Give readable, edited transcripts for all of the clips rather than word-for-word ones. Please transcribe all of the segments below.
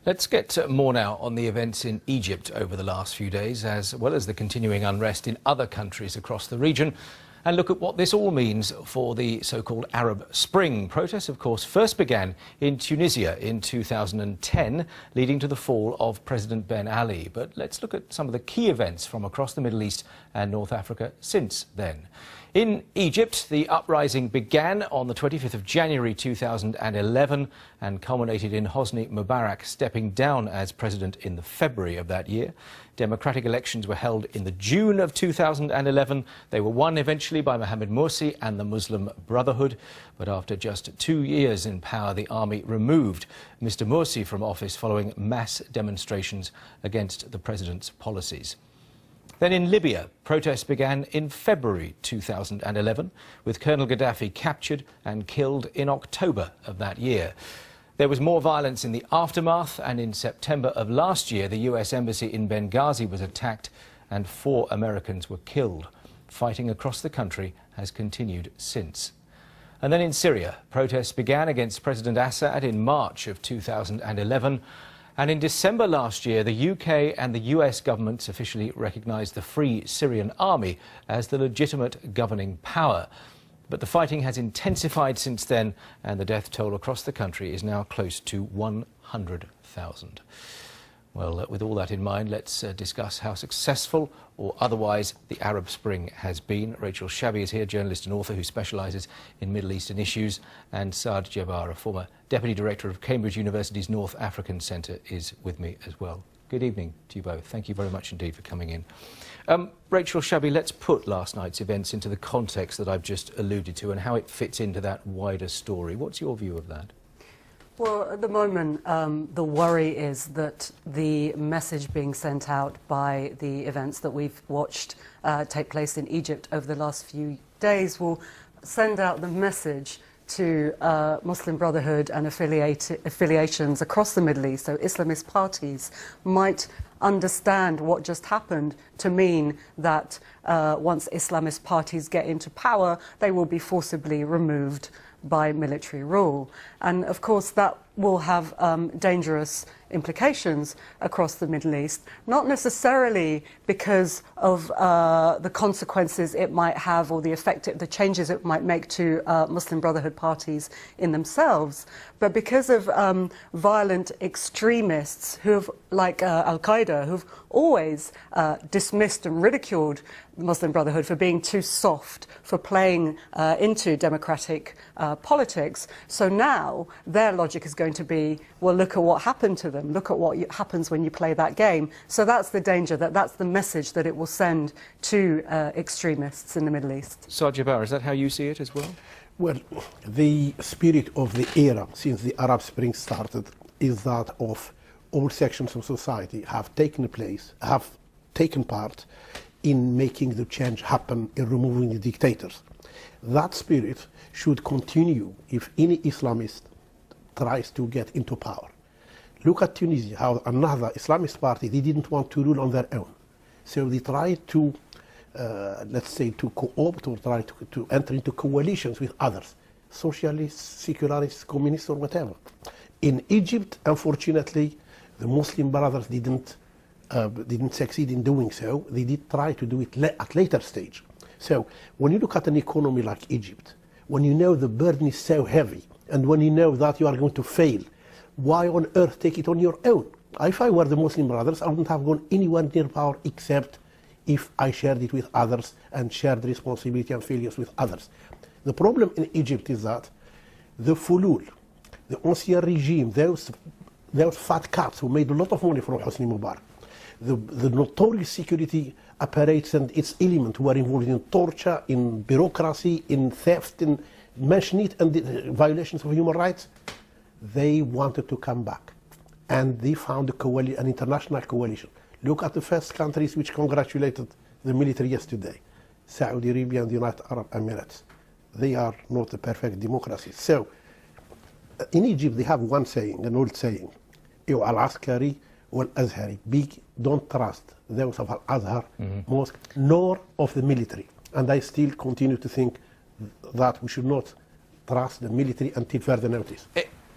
Let's get more now on the events in Egypt over the last few days, as well as the continuing unrest in other countries across the region, and look at what this all means for the so-called Arab Spring. Protests, of course, first began in Tunisia in 2010, leading to the fall of President Ben Ali. But let's look at some of the key events from across the Middle East and North Africa since then. In Egypt, the uprising began on the 25th of January 2011 and culminated in Hosni Mubarak stepping down as president in the February of that year. Democratic elections were held in the June of 2011. They were won eventually by Mohamed Morsi and the Muslim Brotherhood. But after just 2 years in power, the army removed Mr. Morsi from office following mass demonstrations against the president's policies. Then in Libya, protests began in February 2011, with Colonel Gaddafi captured and killed in October of that year. There was more violence in the aftermath, and in September of last year, the US Embassy in Benghazi was attacked and 4 Americans were killed. Fighting across the country has continued since. And then in Syria, protests began against President Assad in March of 2011. And in December last year, the UK and the US governments officially recognised the Free Syrian Army as the legitimate governing power. But the fighting has intensified since then, and the death toll across the country is now close to 100,000. Well, with all that in mind, let's discuss how successful or otherwise the Arab Spring has been. RACHELSHAB is here, journalist and author who specialises in Middle Eastern issues, and Saad Jabbar, a former Deputy Director of Cambridge University's North African Centre, is with me as well. Good evening to you both. Thank you very much indeed for coming in. RACHELSHAB, let's put last night's events into the context that I've just alluded to and how it fits into that wider story. What's your view of that? Well, at the moment, the worry is that the message being sent out by the events that we've watched take place in Egypt over the last few days will send out the message to Muslim Brotherhood and affiliations across the Middle East, so Islamist parties might understand what just happened to mean that once Islamist parties get into power, they will be forcibly removed by military rule. And of course that will have dangerous implications across the Middle East, not necessarily because of the consequences it might have or the changes it might make to Muslim Brotherhood parties in themselves, but because of violent extremists who've, like Al-Qaeda, who've always dismissed and ridiculed the Muslim Brotherhood for being too soft, for playing into democratic politics. So now their logic is going to be, well, look at what happened to them. Look at what happens when you play that game. So that's the danger, that's the message that it will send to extremists in the Middle East. Saad Jabbar, is that how you see it as well? Well, the spirit of the era since the Arab Spring started is that of all sections of society have taken part in making the change happen, in removing the dictators. That spirit should continue if any Islamist tries to get into power. Look at Tunisia, how another Islamist party, they didn't want to rule on their own. So they tried to, let's say, to co-opt or try to enter into coalitions with others, socialists, secularists, communists, or whatever. In Egypt, unfortunately, the Muslim Brothers didn't succeed in doing so. They did try to do it at later stage. So when you look at an economy like Egypt, when you know the burden is so heavy, and when you know that you are going to fail, why on earth take it on your own? If I were the Muslim Brothers, I wouldn't have gone anywhere near power except if I shared it with others and shared responsibility and failures with others. The problem in Egypt is that the Fulul, the ancien regime, those fat cats who made a lot of money from Hosni Mubarak, the notorious security apparatus and its elements who are involved in torture, in bureaucracy, in theft, in mention it, and the violations of human rights, they wanted to come back. And they found an international coalition. Look at the first countries which congratulated the military yesterday, Saudi Arabia and the United Arab Emirates. They are not a perfect democracy. So, in Egypt they have one saying, an old saying, al-askari wal-azhari, don't trust those of Al-Azhar mosque, nor of the military. And I still continue to think that we should not trust the military until further notice.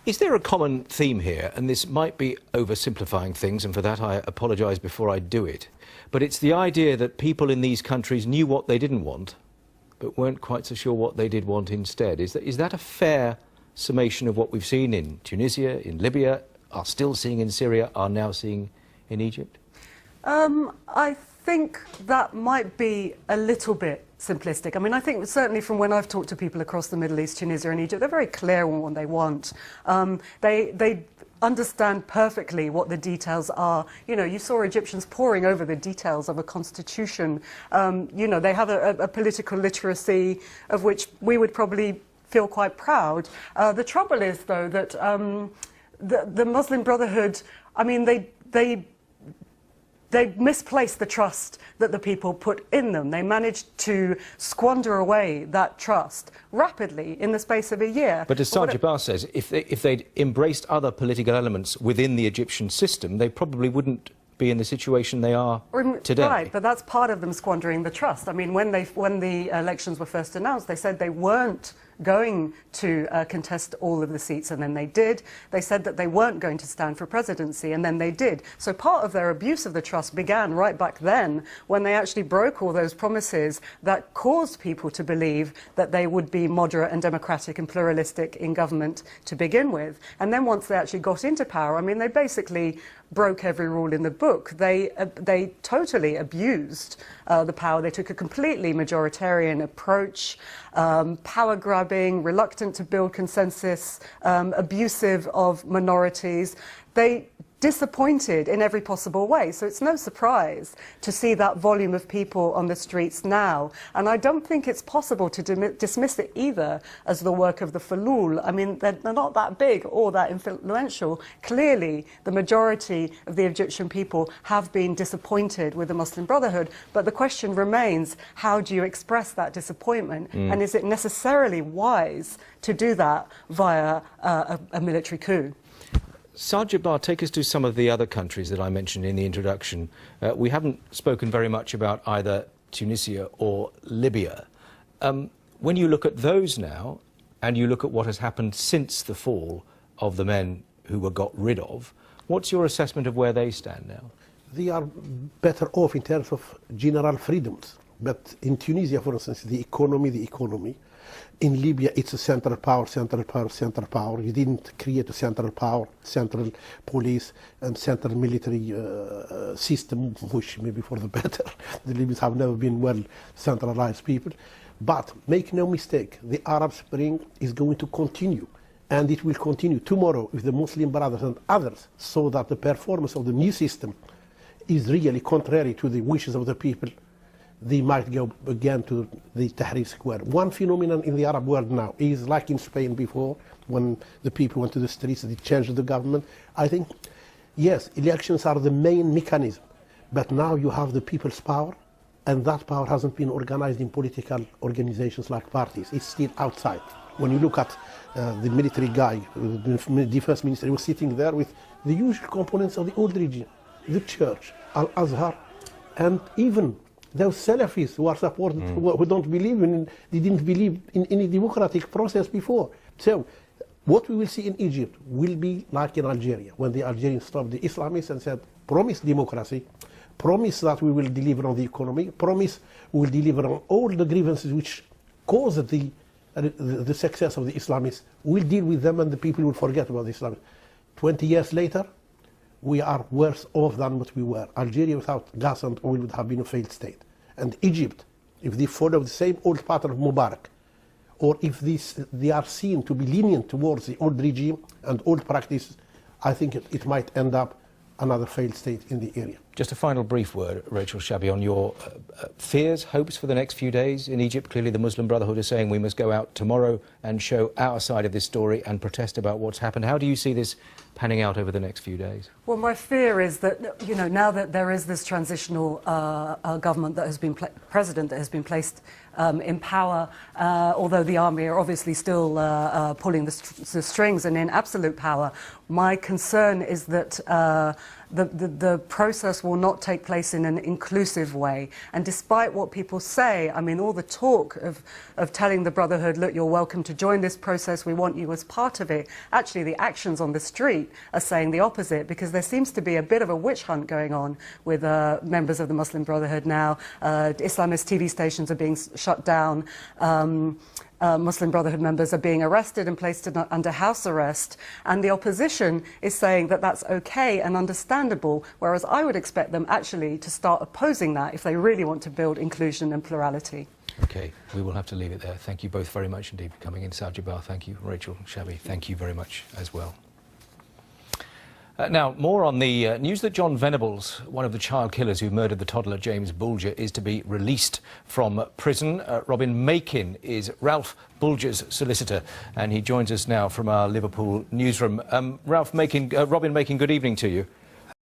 Is there a common theme here? And this might be oversimplifying things, and for that I apologise before I do it. But it's the idea that people in these countries knew what they didn't want, but weren't quite so sure what they did want instead. Is that a fair summation of what we've seen in Tunisia, in Libya, are still seeing in Syria, are now seeing in Egypt? I think that might be a little bit simplistic. I mean, I think certainly from when I've talked to people across the Middle East, Tunisia and Egypt, they're very clear on what they want. They understand perfectly what the details are. You know, you saw Egyptians poring over the details of a constitution. You know, they have a political literacy of which we would probably feel quite proud. The trouble is, though, that the Muslim Brotherhood, I mean, they misplaced the trust that the people put in them. They managed to squander away that trust rapidly in the space of a year. But as Sajid says, if they'd embraced other political elements within the Egyptian system, they probably wouldn't be in the situation they are today. Right, but that's part of them squandering the trust. I mean, when the elections were first announced, they said they weren't going to contest all of the seats, and then they did. They said that they weren't going to stand for presidency, and then they did. So part of their abuse of the trust began right back then, when they actually broke all those promises that caused people to believe that they would be moderate and democratic and pluralistic in government to begin with. And then once they actually got into power, I mean, they basically broke every rule in the book. They totally abused the power. They took a completely majoritarian approach, power grabbing, reluctant to build consensus, abusive of minorities. They disappointed in every possible way. So it's no surprise to see that volume of people on the streets now. And I don't think it's possible to dismiss it either as the work of the Fulul. I mean, they're not that big or that influential. Clearly, the majority of the Egyptian people have been disappointed with the Muslim Brotherhood. But the question remains, how do you express that disappointment? And is it necessarily wise to do that via a military coup? Sajid, take us to some of the other countries that I mentioned in the introduction. We haven't spoken very much about either Tunisia or Libya. When you look at those now, and you look at what has happened since the fall of the men who were got rid of, what's your assessment of where they stand now? They are better off in terms of general freedoms. But in Tunisia, for instance, the economy. In Libya, it's a central power. You didn't create a central power, central police and central military system, which maybe for the better. The Libyans have never been well centralized people. But make no mistake, the Arab Spring is going to continue. And it will continue tomorrow if the Muslim Brothers and others saw that the performance of the new system is really contrary to the wishes of the people. They might go again to the Tahrir Square. One phenomenon in the Arab world now is like in Spain before, when the people went to the streets, they changed the government. I think, yes, elections are the main mechanism, but now you have the people's power, and that power hasn't been organized in political organizations like parties. It's still outside. When you look at the military guy, the defense minister, he was sitting there with the usual components of the old regime, the church, Al-Azhar, and even those Salafis who are supported, who don't believe they didn't believe in any democratic process before. So what we will see in Egypt will be like in Algeria, when the Algerians stopped the Islamists and said, promise democracy, promise that we will deliver on the economy, promise we will deliver on all the grievances which caused the success of the Islamists. We'll deal with them and the people will forget about the Islamists. 20 years later, we are worse off than what we were. Algeria without gas and oil would have been a failed state. And Egypt, if they follow the same old pattern of Mubarak, or if they are seen to be lenient towards the old regime and old practices, I think it might end up another failed state in the area. Just a final brief word, Rachel Shabi, on your fears, hopes for the next few days in Egypt. Clearly the Muslim Brotherhood is saying we must go out tomorrow and show our side of this story and protest about what's happened. How do you see this panning out over the next few days? Well, my fear is that, you know, now that there is this transitional government that has been president that has been placed in power, although the army are obviously still pulling the strings and in absolute power, my concern is that the process will not take place in an inclusive way. And despite what people say, I mean, all the talk of telling the Brotherhood, look, you're welcome to join this process, we want you as part of it, actually the actions on the street are saying the opposite, because there seems to be a bit of a witch hunt going on with members of the Muslim Brotherhood now. Islamist TV stations are being shut down. Muslim Brotherhood members are being arrested and placed under house arrest, and the opposition is saying that that's okay and understandable, whereas I would expect them actually to start opposing that if they really want to build inclusion and plurality. OK, we will have to leave it there. Thank you both very much indeed for coming in. Sajibah, thank you. Rachel, Shabi, thank you very much as well. Now, more on the news that John Venables, one of the child killers who murdered the toddler James Bulger, is to be released from prison. Robin Makin is Ralph Bulger's solicitor, and he joins us now from our Liverpool newsroom. Robin Makin, good evening to you.